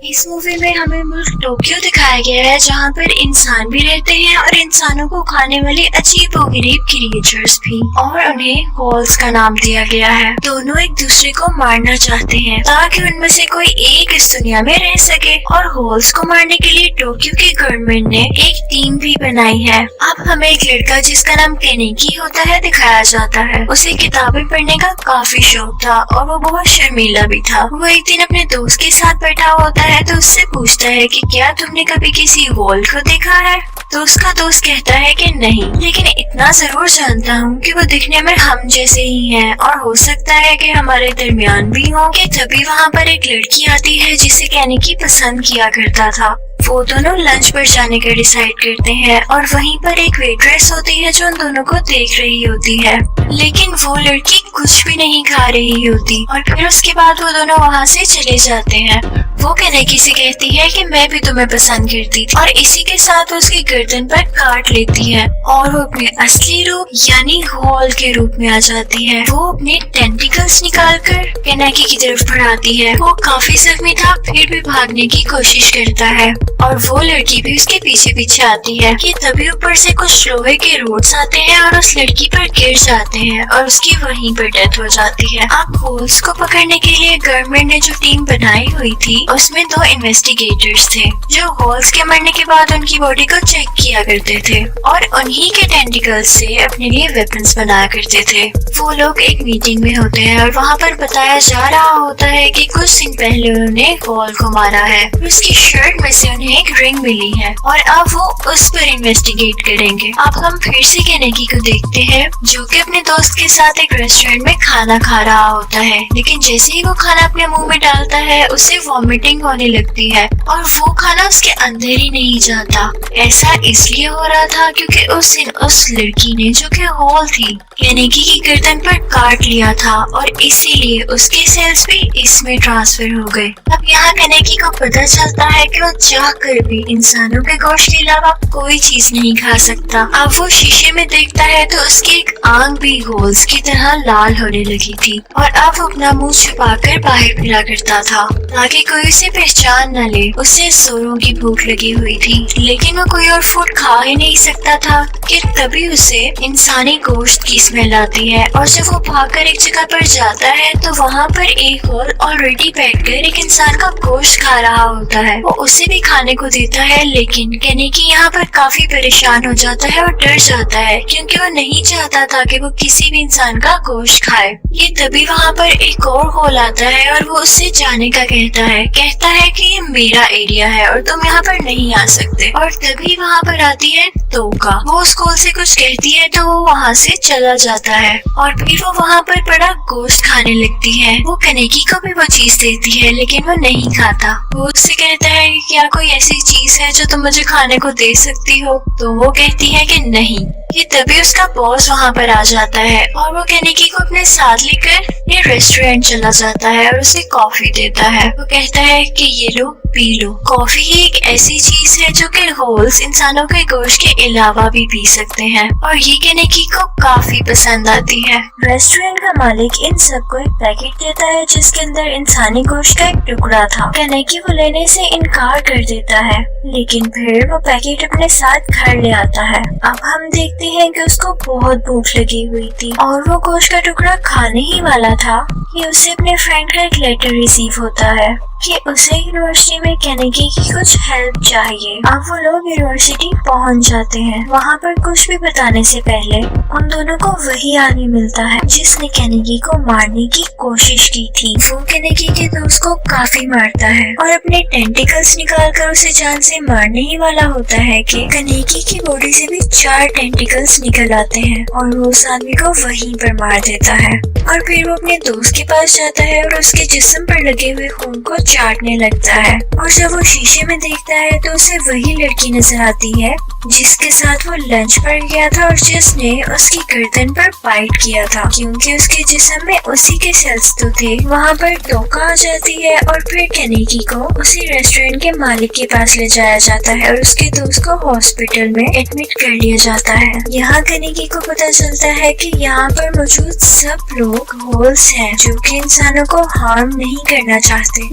इस मूवी में हमें मुल्क टोक्यो दिखाया गया है, जहाँ पर इंसान भी रहते हैं और इंसानों को खाने वाले अजीबोगरीब क्रिएचर्स भी, और उन्हें होल्स का नाम दिया गया है। दोनों एक दूसरे को मारना चाहते हैं ताकि उनमें से कोई एक इस दुनिया में रह सके, और होल्स को मारने के लिए टोक्यो की गवर्नमेंट ने एक टीम भी बनाई है। अब हमें एक लड़का जिसका नाम केनेकी होता है दिखाया जाता है। उसे किताबें पढ़ने का काफी शौक था और वो बहुत शर्मीला भी था। वो एक दिन अपने दोस्त के साथ बैठा होता है तो उससे पूछता है कि क्या तुमने कभी किसी होल को देखा है। तो उसका दोस्त कहता है कि नहीं, लेकिन इतना जरूर जानता हूँ कि वो दिखने में हम जैसे ही हैं और हो सकता है कि हमारे दरमियान भी हों। कि तभी वहाँ पर एक लड़की आती है जिसे केनेकी पसंद किया करता था। वो दोनों लंच पर जाने का डिसाइड करते हैं और वहीं पर एक वेट्रेस होती है जो उन दोनों को देख रही होती है, लेकिन वो लड़की कुछ भी नहीं खा रही होती। और फिर उसके बाद वो दोनों वहाँ से चले जाते हैं। वो केनेकी से कहती है कि मैं भी तुम्हें पसंद करती थी, और इसी के साथ उसकी गर्दन पर काट लेती है और वो अपने असली रूप यानी होल के रूप में आ जाती है। वो अपने टेंटिकल्स निकाल कर केनेकी की तरफ बढ़ाती है। वो काफी जख्मी था, फिर भी भागने की कोशिश करता है और वो लड़की भी उसके पीछे पीछे आती है। कि तभी ऊपर से कुछ लोहे के रोड्स आते हैं और उस लड़की पर गिर जाते हैं और उसकी वहीं पर डेथ हो जाती है। अब होल्स को पकड़ने के लिए गवर्नमेंट ने जो टीम बनाई हुई थी उसमें 2 इन्वेस्टिगेटर्स थे जो होल्स के मरने के बाद उनकी बॉडी को चेक किया करते थे और उन्हीं के टेंटिकल्स से अपने लिए वेपन्स बनाया करते थे। वो लोग एक मीटिंग में होते हैं और वहाँ पर बताया जा रहा होता है कि कुछ दिन पहले उन्होंने होल को मारा है। उसकी शर्ट में से उन्हें एक रिंग मिली है और अब वो उस पर इन्वेस्टिगेट करेंगे। अब हम फिर से केनेकी को देखते हैं जो कि अपने दोस्त के साथ एक रेस्टोरेंट में खाना खा रहा होता है, लेकिन जैसे ही वो खाना अपने मुंह में डालता है उसे वॉमिटिंग होने लगती है और वो खाना उसके अंदर ही नहीं जाता। ऐसा इसलिए हो रहा था क्योंकि उस दिन उस लड़की ने जो कि होल थी केनेकी की गर्दन पर काट लिया था और इसीलिए उसके सेल्स भी इसमें ट्रांसफर हो गए। अब यहाँ केनेकी को पता चलता है कि वो चाहकर भी इंसानों के गोश्त के अलावा कोई चीज नहीं खा सकता। अब वो शीशे में देखता है तो उसकी एक आंख भी होल्स की तरह लाल होने लगी थी और अब वो अपना मुंह छुपाकर बाहर फिरा करता था ताकि कोई उसे पहचान न ले। उसे जोरों की भूख लगी हुई थी, लेकिन वो कोई और फूड खा ही नहीं सकता था कि तभी उसे इंसानी गोश्त की स्मेल आती है और जब वो भागकर एक जगह पर जाता है तो वहाँ पर एक और ऑलरेडी बैठकर एक इंसान का गोश्त खा रहा होता है। वो उसे भी खाने को देता है, लेकिन केनेकी यहाँ पर काफी परेशान हो जाता है और डर जाता है क्योंकि वो नहीं चाहता था कि वो किसी भी इंसान का गोश्त खाए। ये तभी वहाँ पर एक और होल आता है और वो उससे जाने का कहता है कि ये मेरा एरिया है और तुम यहाँ पर नहीं आ सकते। और तभी वहाँ पर आती है तोका। वो उस होल से कुछ कहती है तो वो वहाँ से चला जाता है और फिर वो वहाँ पर बड़ा गोश्त खाने लगती है। वो केनेकी को भी वो चीज देती है लेकिन वो नहीं खाता। वो उससे कहता है कि क्या कोई ऐसी चीज है जो तुम मुझे खाने को दे सकती हो, तो वो कहती है कि नहीं। ये तभी उसका बॉस वहाँ पर आ जाता है और वो केनेकी को अपने साथ लेकर ये रेस्टोरेंट चला जाता है और उसे कॉफी देता है। वो कहता है कि ये लो पी लो। कॉफी एक ऐसी चीज है जो कि होल्स इंसानों के गोश्त के अलावा भी पी सकते हैं और ये केनेकी को काफी पसंद आती है। रेस्टोरेंट का मालिक इन सबको एक पैकेट देता है जिसके अंदर इंसानी गोश्त का एक टुकड़ा था। केनेकी वो लेने से इनकार कर देता है, लेकिन फिर वो पैकेट अपने साथ घर ले आता है। अब हम देखते हैं कि उसको बहुत भूख लगी हुई थी और वो गोश्त का टुकड़ा खाने ही वाला था कि उसे अपने फ्रेंड का एक लेटर रिसीव होता है कि उसे यूनिवर्सिटी में केनेकी की कुछ हेल्प चाहिए। अब वो लोग यूनिवर्सिटी पहुंच जाते हैं। वहाँ पर कुछ भी बताने से पहले उन दोनों को वही आदमी मिलता है जिसने केनेकी को मारने की कोशिश की थी। वो केनेकी के दोस्त को काफी मारता है और अपने टेंटिकल्स निकालकर उसे जान से मारने ही वाला होता है कि केनेकी की बॉडी से भी 4 टेंटिकल्स निकल आते हैं और वो उस आदमी को वहीं पर मार देता है। और फिर वो अपने दोस्त के पास जाता है और उसके जिस्म पर लगे हुए खून को चाटने लगता है और जब वो शीशे में देखता है तो उसे वही लड़की नजर आती है जिसके साथ वो लंच पर गया था और जिसने उसकी गर्दन पर बाइट किया था क्योंकि उसके जिस्म में उसी के सेल्स तो थे। वहाँ पर टोका आ जाती है और फिर केनेकी को उसी रेस्टोरेंट के मालिक के पास ले जाया जाता है और उसके दोस्त को हॉस्पिटल में एडमिट कर लिया जाता है। यहाँ केनेकी को पता चलता है कि यहाँ पर मौजूद सब लोग होल्स हैं जो कि इंसानों को हार्म नहीं करना चाहते।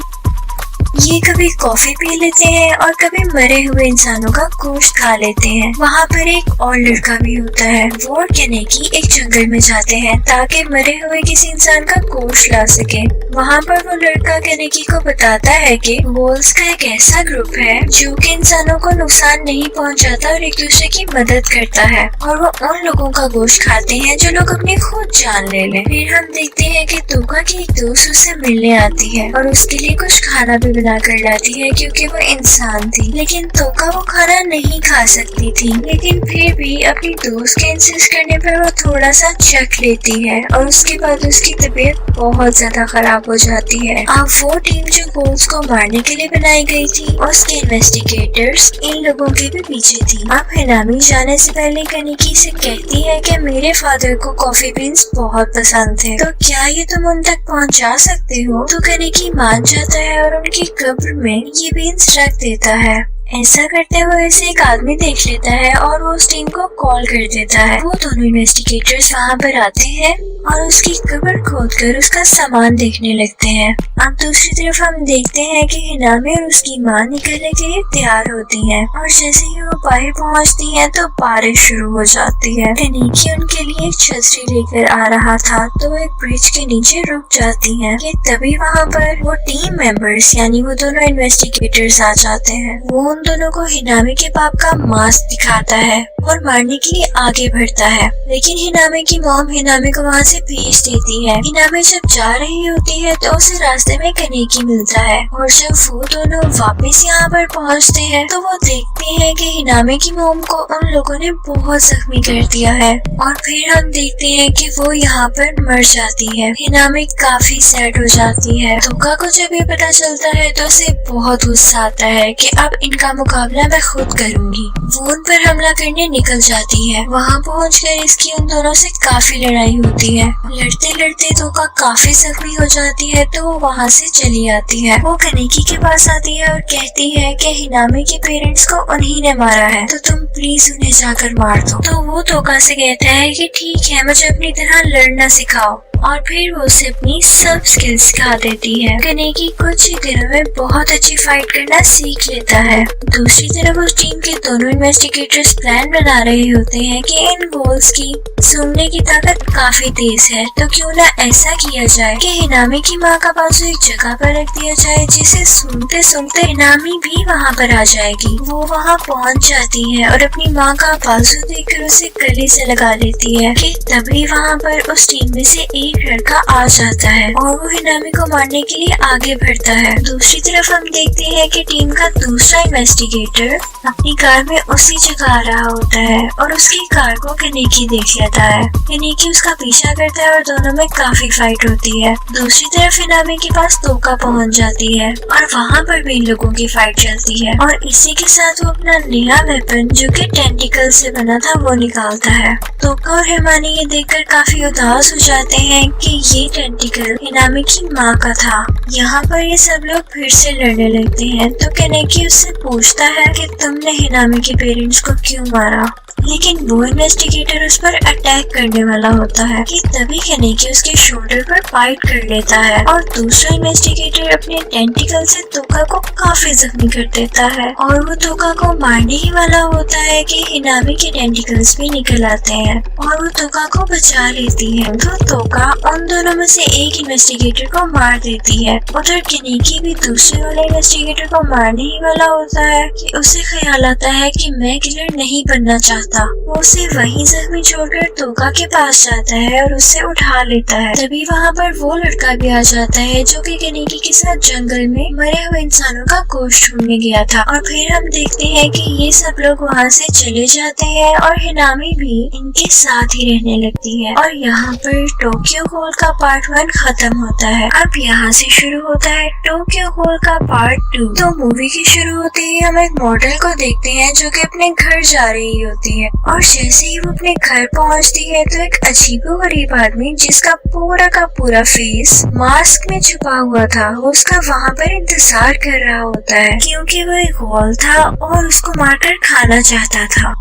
ये कभी कॉफी पी लेते हैं और कभी मरे हुए इंसानों का गोश्त खा लेते हैं। वहाँ पर एक और लड़का भी होता है। वो और केनेगी एक जंगल में जाते हैं ताकि मरे हुए किसी इंसान का गोश्त ला सके। वहाँ पर वो लड़का केनेगी को बताता है कि वोल्स का एक ऐसा ग्रुप है जो कि इंसानों को नुकसान नहीं पहुँचाता और एक दूसरे की मदद करता है, और वो उन लोगों का गोश्त खाते हैं जो लोग अपनी खुद जान ले लें। फिर हम देखते हैं कि तोका की एक दोस्त उससे मिलने आती है और उसके लिए कुछ खाना भी बना कर लाती है क्योंकि वो इंसान थी। लेकिन तोका वो खाना नहीं खा सकती थी, लेकिन फिर भी अपनी दोस्त के इंसिस्ट करने पर वो थोड़ा सा चख लेती है और उसके बाद उसकी तबीयत बहुत ज्यादा खराब हो जाती है। अब वो टीम जो वोल्स को मारने के लिए बनाई गई थी, उसके इन्वेस्टिगेटर्स इन लोगों के भी पीछे थी। अब हिनामी जाने से पहले केनेगी से कहती है कि मेरे फादर को कॉफी बीन्स बहुत पसंद थे, तो क्या ये तुम उन तक पहुंचा सकते हो? तो केनेगी मान जाता है और उनकी कब्र में ये बीन्स रख देता है। ऐसा करते हुए इसे एक आदमी देख लेता है और वो उस टीम को कॉल कर देता है। वो दोनों इन्वेस्टिगेटर्स वहाँ पर आते हैं और उसकी कब्र खोदकर उसका सामान देखने लगते हैं। अब दूसरी तरफ हम देखते हैं कि हिनामी और उसकी माँ निकलने के लिए तैयार होती हैं और जैसे ही वो बाहर पहुँचती हैं तो बारिश शुरू हो जाती है। केनेगी उनके लिए एक छतरी लेकर आ रहा था तो वो एक ब्रिज के नीचे रुक जाती हैं। कि तभी वहाँ पर वो टीम मेंबर्स यानी वो दोनों इन्वेस्टिगेटर्स आ जाते हैं। वो उन दोनों को हिनामी के बाप का मास्क दिखाता है और मारने के लिए आगे बढ़ता है, लेकिन हिनामी की मॉम हिनामी को वहाँ से भेज देती है। हिनामी जब जा रही होती है तो उसे रास्ते में केनेगी मिलता है और जब वो दोनों वापस यहाँ पर पहुँचते हैं तो वो देखते हैं कि हिनामी की मॉम को उन लोगों ने बहुत जख्मी कर दिया है और फिर हम देखते हैं कि वो यहाँ पर मर जाती है। हिनामी काफी सैड हो जाती है। तोका को जब ये पता चलता है तो उसे बहुत गुस्सा आता है कि अब इनका मुकाबला मैं खुद करूंगी। वो उन पर हमला करने निकल जाती है। वहाँ पहुंचकर इसकी उन दोनों से काफी लड़ाई होती है। लड़ते लड़ते तोका काफी जख्मी हो जाती है तो वो वहाँ से चली आती है। वो केनेगी के पास आती है और कहती है कि हिनामी के पेरेंट्स को उन्हीं ने मारा है, तो तुम प्लीज उन्हें जाकर मार दो। तो वो तोका से कहता है कि ठीक है, मुझे अपनी तरह लड़ना सिखाओ, और फिर वो उसे अपनी सब स्किल्स सिखा देती है। केनेगी कुछ ही दिनों में बहुत अच्छी फाइट करना सीख लेता है। दूसरी तरफ उस टीम के दोनों इन्वेस्टिगेटर्स प्लान बना रहे होते हैं कि इन गोल्स की सूंघने की ताकत काफी तेज है, तो क्यों ना ऐसा किया जाए कि हिनामी की माँ का बाजू एक जगह पर रख दिया जाए जिसे सूंघते सूंघते हिनामी भी वहाँ पर आ जाएगी। वो वहाँ पहुँच जाती है और अपनी माँ का बाजू देखकर उसे गले से लगा लेती है कि तभी वहाँ पर उस टीम में से एक लड़का आ जाता है और वो हिनामी को मारने के लिए आगे बढ़ता है। दूसरी तरफ हम देखते हैं कि टीम का दूसरा इन्वेस्टिगेटर अपनी कार में उसी जगह आ रहा होता है और उसकी कार को केनेगी देख लेता है। केनेगी उसका पीछा करता है और दोनों में काफी फाइट होती है। दूसरी तरफ हिनामी के पास तोका पहुंच जाती है और वहाँ पर भी इन लोगों की फाइट चलती है और इसी के साथ वो अपना नया वेपन जो कि टेंटिकल से बना था वो निकालता है। तोका और हिमानी ये देखकर काफी उदास हो जाते हैं कि ये टेंटिकल हिनामी की माँ का था। यहाँ पर ये सब लोग फिर से लड़ने लगते हैं तो केनेगी उससे पूछता है कि तुमने हिनामी के पेरेंट्स को क्यों मारा, लेकिन वो इन्वेस्टिगेटर उस पर अटैक करने वाला होता है कि तभी केनेगी उसके शोल्डर पर बाइट कर लेता है और दूसरा इन्वेस्टिगेटर अपने टेंटिकल से तोका को काफी जख्मी कर देता है और वो तोका को मारने ही वाला होता है कि हिनामी के टेंटिकल्स भी निकल आते हैं और वो तोका को बचा लेती है। तो तोका उन दोनों में से एक इन्वेस्टिगेटर को मार देती है। उधर केनेगी भी दूसरे वाले इन्वेस्टिगेटर को मारने ही वाला होता है कि उसे ख्याल आता है कि मैं किलर नहीं बनना चाहता। वो उसे वहीं जख्मी छोड़कर तोका के पास जाता है और उसे उठा लेता है। तभी वहाँ पर वो लड़का भी आ जाता है जो कि केनेगी के साथ जंगल में मरे हुए इंसानों का गोश्त ढूंढने गया था और फिर हम देखते हैं कि ये सब लोग वहाँ से चले जाते हैं और हिनामी भी इनके साथ ही रहने लगती है और यहाँ पर टोक्यो गहोल का पार्ट 1 खत्म होता है। अब यहाँ से शुरू होता है टोक्यो गहोल का पार्ट 2। तो मूवी की शुरू होते ही हम एक मॉडल को देखते हैं जो कि अपने घर जा रही होती है और जैसे ही वो अपने घर पहुँचती है तो एक अजीबोगरीब आदमी जिसका पूरा का पूरा फेस मास्क में छुपा हुआ था उसका वहाँ पर इंतजार कर रहा होता है क्योंकि वो एक गहोल था और उसको मारकर खाना चाहता था।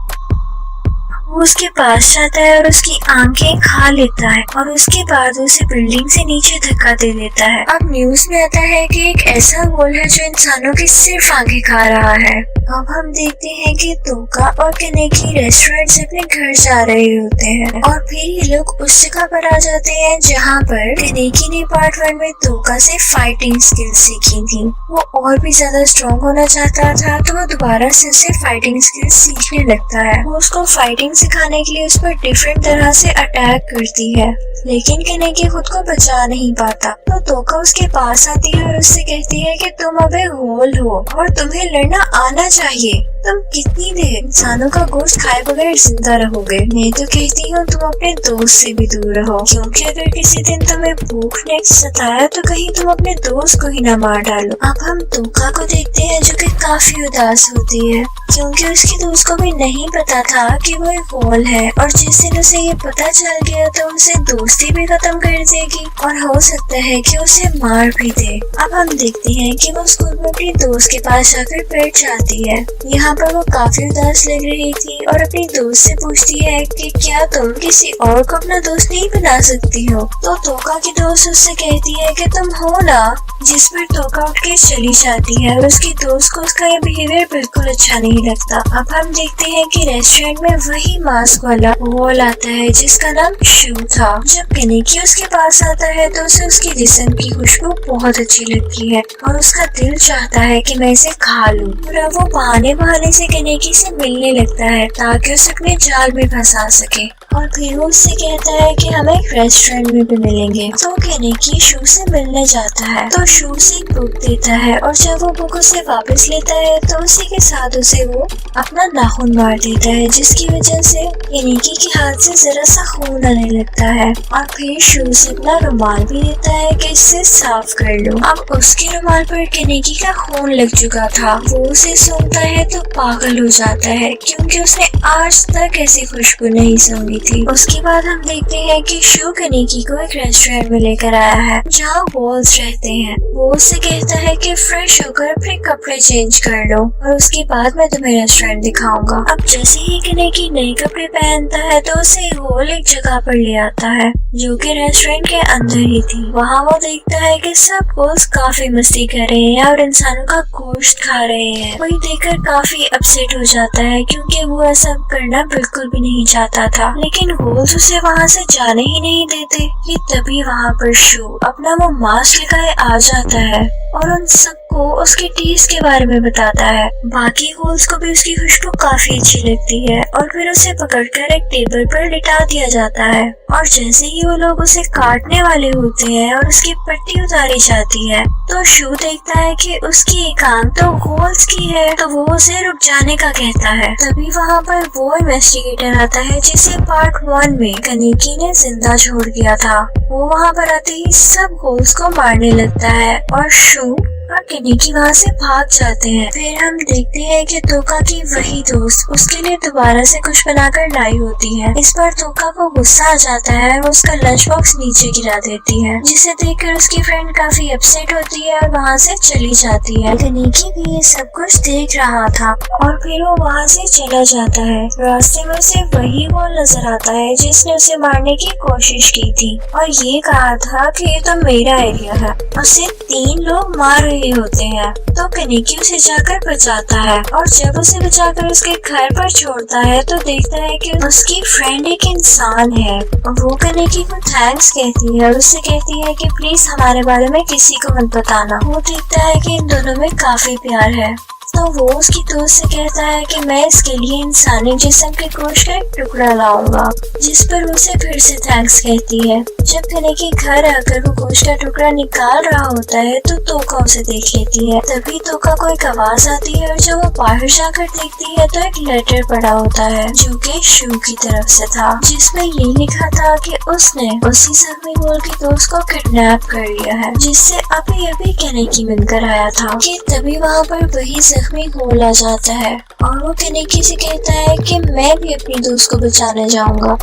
वो उसके पास जाता है और उसकी आंखें खा लेता है और उसके बाद उसे बिल्डिंग से नीचे धक्का दे देता है। अब न्यूज में आता है कि एक ऐसा वोल है जो इंसानों की सिर्फ आंखें खा रहा है। अब हम देखते हैं कि तोका और कनेकी रेस्टोरेंट से अपने घर जा रहे होते हैं और फिर ये लोग उस जगह पर आ जाते हैं जहाँ पर कनेकी ने पार्ट 1 में तोका से फाइटिंग स्किल सीखी थी। वो और भी ज्यादा स्ट्रॉन्ग होना चाहता था तो वो दोबारा से उसे फाइटिंग स्किल सीखने लगता है। वो उसको फाइटिंग सिखाने के लिए उस पर डिफरेंट तरह से अटैक करती है, लेकिन कनेकी खुद को बचा नहीं पाता। तो तोका उसके पास आती है और उससे कहती है कि तुम अब एक होल हो और तुम्हें लड़ना आना चाहिए। तुम कितनी देर इंसानों का गोश्त खाए बगैर जिंदा रहोगे? मैं तो कहती हूँ तुम अपने दोस्त से भी दूर रहो, क्योंकि अगर किसी दिन तुम्हें भूख ने सताया तो कहीं तुम अपने दोस्त को ही ना मार डालो। अब हम तोका को देखते हैं जो कि काफी उदास होती है, क्योंकि उसके दोस्त को भी नहीं पता था कि वो एक होल है और जिस दिन उसे ये पता चल गया तो उसे दोस्ती भी खत्म कर देगी और हो सकता है कि उसे मार भी दे। अब हम देखते हैं कि वो स्कूल में अपनी दोस्त के पास जाकर बैठ जाती है। यहाँ पर वो काफी उदास लग रही थी और अपनी दोस्त से पूछती है कि क्या तुम किसी और को अपना दोस्त नहीं बना सकती हो? तो तोका की दोस्त उससे कहती है कि तुम हो ना, जिस पर तोका उठ के चली जाती है और उसकी दोस्त को उसका ये बिहेवियर बिल्कुल अच्छा नहीं लगता। अब हम देखते हैं कि रेस्टोरेंट में वही मास्क वाला वॉल आता है जिसका नाम शू था। जब कनेकी उसके पास आता है तो उसे उसकी जिस्म की खुशबू बहुत अच्छी लगती है और उसका दिल चाहता है कि मैं इसे खा लूं। और अब वो बहाने से कनेकी से मिलने लगता है ताकि उसे अपने जाल में फंसा सके और फिर वो उससे कहता है कि हम एक रेस्टोरेंट में भी मिलेंगे। तो कनेकी शू से मिलने जाता है तो शू से एक बुक देता है और जब वो बुक उसे वापस लेता है तो उसी के साथ उसे वो अपना नाखून मार देता है, जिसकी वजह से कनेकी के हाथ से जरा सा खून आने लगता है और फिर शू से अपना रुमाल भी देता है कि इससे साफ कर लो। अब उसके रुमाल पर कनेकी का खून लग चुका था। वो उसे सूंघता है तो पागल हो जाता है क्योंकि उसने आज तक ऐसी खुशबू नहीं सूंघी थी। उसके बाद हम देखते हैं कि शू कनेकी को एक रेस्टोरेंट में लेकर आया है जहाँ वॉल्स रहते हैं। वो उससे कहता है कि फ्रेश होकर अपने कपड़े चेंज कर लो और उसके बाद मैं तुम्हें रेस्टोरेंट दिखाऊंगा। अब जैसे ही कनेकी नए कपड़े पहनता है तो उसे होल एक जगह पर ले आता है जो कि रेस्टोरेंट के अंदर ही थी। वहाँ वो देखता है कि सब होल्स काफी मस्ती कर रहे हैं और इंसानों का गोश्त खा रहे हैं। वही देखकर काफी अपसेट हो जाता है क्योंकि वो ऐसा करना बिल्कुल भी नहीं चाहता था, लेकिन होल्स उसे वहाँ से जाने ही नहीं देते। कि तभी वहाँ पर शू अपना वो मास्क लगाए आ जाता है और उन सबको उसके टेस्ट के बारे में बताता है। बाकी होल्स को भी उसकी खुशबू काफी अच्छी लगती है और फिर उसे पकड़कर एक टेबल पर लिटा दिया जाता है और जैसे ही वो लोग उसे काटने वाले होते हैं और उसकी पट्टी उतारी जाती है तो शू देखता है कि उसकी एक आंख तो होल्स की है, तो वो उसे रुक जाने का कहता है। तभी वहाँ पर वो इन्वेस्टिगेटर आता है जिसे पार्ट 1 में कनेकी ने जिंदा छोड़ दिया था। वो वहाँ पर आते ही सब होल्स को मारने लगता है और शू और कनेकी वहाँ से भाग जाते हैं। फिर हम देखते हैं कि तोका की वही दोस्त उसके लिए दोबारा से कुछ बनाकर लाई होती है। इस बार तोका को गुस्सा आ जाता है और उसका लंच बॉक्स नीचे गिरा देती है, जिसे देखकर उसकी फ्रेंड काफी अपसेट होती है और वहाँ से चली जाती है। कनेकी भी ये सब कुछ देख रहा था और फिर वो वहाँ से चला जाता है। रास्ते में उसे वही वो नजर आता है जिसने उसे मारने की कोशिश की थी और ये कहा था कि ये तो मेरा एरिया है। उसे 3 लोग मार रहे होते हैं तो कनेकी उसे जाकर बचाता है और जब उसे बचाकर उसके घर पर छोड़ता है तो देखता है कि उसकी फ्रेंड एक इंसान है। वो कनेकी को थैंक्स कहती है और उससे कहती है कि प्लीज हमारे बारे में किसी को मत बताना। वो देखता है कि इन दोनों में काफी प्यार है तो वो उसकी दोस्त से कहता है कि मैं इसके लिए इंसानी जिस्म के गोश्त का एक टुकड़ा लाऊंगा, जिस पर उसे फिर से थैंक्स कहती है। जब कनेकी घर आकर वो गोश्त का टुकड़ा निकाल रहा होता है तो तोका उसे देख लेती है। तभी तोका को एक आवाज आती है और जब वो बाहर जाकर देखती है तो एक लेटर पड़ा होता है जो कि शू की तरफ से था, जिसमें ये लिखा था कि उसने उसी जख्मी होल की दोस्त को किडनैप कर लिया है जिससे अभी कनेकी मिलकर आया था। कि तभी वहाँ पर वही जख्मी होल आ जाता है और वो कनेकी से कहता है कि मैं भी अपनी दोस्त को बचाने जाऊंगा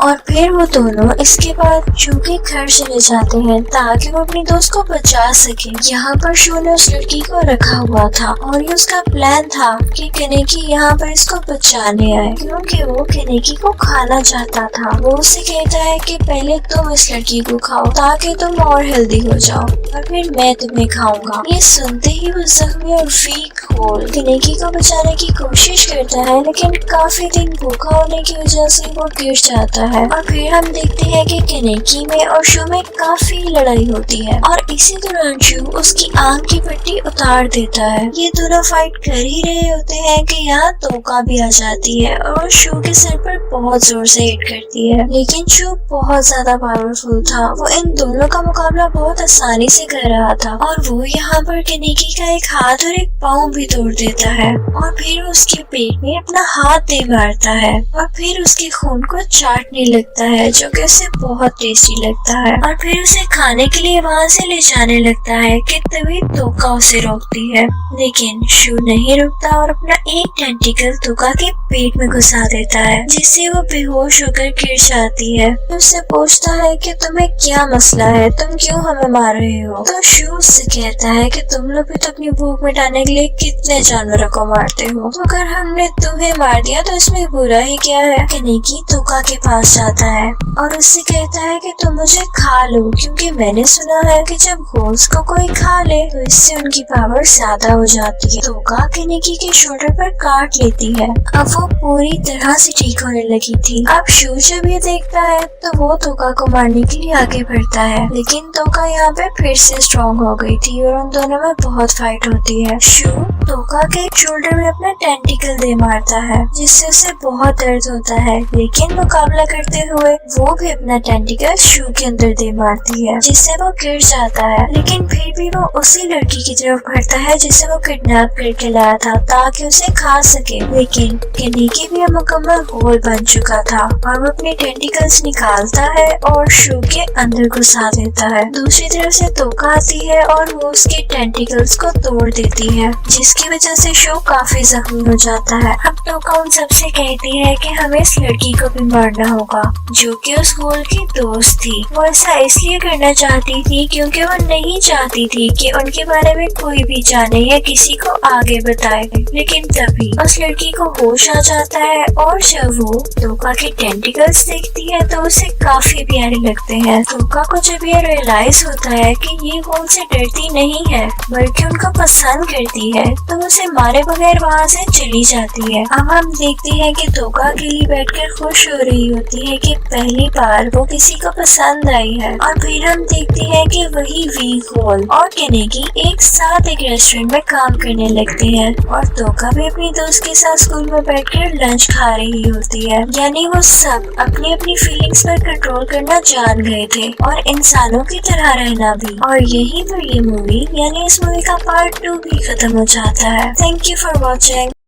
और फिर वो दोनों इसके बाद शू के घर चले जाते हैं ताकि वो अपनी दोस्त को बचा सके। यहाँ पर शू ने उस लड़की को रखा हुआ था और ये उसका प्लान था कि केनेकी यहाँ पर इसको बचाने आए क्योंकि वो केनेकी को खाना चाहता था। वो उसे कहता है कि पहले तुम इस लड़की को खाओ ताकि तुम और हेल्दी हो जाओ और फिर मैं तुम्हें खाऊंगा। ये सुनते ही वो जख्मी और वीक होल केनेकी को बचाने की कोशिश करता है, लेकिन काफी दिन भूखा होने की वजह से वो गिर जाता है। और फिर हम देखते हैं कि केनेकी में और शू में काफी लड़ाई होती है और इसी दौरान शू उसकी आंख की पट्टी उतार देता है। ये दोनों फाइट कर ही रहे होते हैं कि यहाँ तोका भी आ जाती है और शू के सर पर बहुत जोर से हिट करती है, लेकिन शू बहुत ज्यादा पावरफुल था। वो इन दोनों का मुकाबला बहुत आसानी से कर रहा था और वो यहाँ पर केनेकी का एक हाथ और एक पाँव भी तोड़ देता है और फिर उसके पेट में अपना हाथ दे मारता है और फिर उसके खून को चाटने लगता है जो कि उसे बहुत टेस्टी लगता है और फिर उसे खाने के लिए वहाँ से ले जाने लगता है कि तभी तोका उसे रोकती है, लेकिन शू नहीं रुकता और अपना एक टेंटिकल तोका के पेट में घुसा देता है जिससे वो बेहोश होकर गिर जाती है। उससे पूछता है कि तुम्हें क्या मसला है, तुम क्यों हमें मार रहे हो? तो शू उससे कहता है कि तुम लोग भी तो अपनी भूख मिटाने के लिए कितने जानवरों को मारते हो, तो अगर हमने तुम्हें मार दिया तो इसमें बुरा ही क्या है? केनेकी तोका के पास जाता है और उससे कहता है कि तुम मुझे खा लो क्योंकि मैंने सुना है कि जब घोस्ट को कोई खा ले तो इससे उनकी पावर ज्यादा हो जाती है। तोका केनेकी के शोल्डर पर काट लेती है। अब वो पूरी तरह से ठीक होने लगी थी। अब शू जब ये देखता है तो वो तोका को मारने के लिए आगे बढ़ता है, लेकिन तोका यहाँ पे फिर से स्ट्रॉन्ग हो गई थी और उन दोनों में बहुत फाइट होती है। शू तोका के शोल्डर में अपना टेंटिकल दे मारता है जिससे उसे बहुत दर्द होता है, लेकिन मुकाबला करते हुए वो भी अपना टेंटिकल शू के अंदर दे मारती है जिससे वो गिर जाता है, लेकिन फिर भी वो उसी लड़की की तरफ बढ़ता है जिसे वो किडनैप करके लाया था ताकि उसे खा सके। लेकिन केनेकी भी मुकम्मल होल बन चुका था और वो अपने टेंटिकल्स निकालता है और शू के अंदर घुसा देता है। दूसरी तरफ से तोका आती है और वो उसके टेंटिकल्स को तोड़ देती है जिसकी वजह से शू काफी जख्मी हो जाता है। अब तोका उन सबसे कहती है कि हमें इस लड़की को भी मारना होगा जो कि उस होल की दोस्त थी। वो ऐसा इसलिए करना चाहती थी क्योंकि वो नहीं चाहती थी कि उनके बारे में कोई भी जाने या किसी को आगे बताए, लेकिन तभी उस लड़की को होश आ जाता है और जब वो तोका के टेंटिकल्स देखती है तो उसे काफी प्यारे लगते हैं। तोका को जब ये रियलाइज होता है कि ये होल से डरती नहीं है बल्कि उनको पसंद करती है तो उसे मारे बगैर वहाँ से चली जाती है। अब हम देखते हैं कि तोका अकेली बैठकर खुश हो रही होती है कि पहली बार वो किसी को पसंद आई है और फिर हम देखते हैं कि वही वीक होल और केनेकी एक साथ एक रेस्टोरेंट में काम करने लगते हैं और तोका भी अपनी दोस्त के साथ स्कूल में बैठकर लंच खा रही होती है। यानी वो सब अपनी अपनी फीलिंग्स पर कंट्रोल करना जान गए थे और इंसानों की तरह रहना भी। और यही पर ये मूवी यानी इस मूवी का पार्ट 2 भी खत्म हो जाता है। Thank you for watching.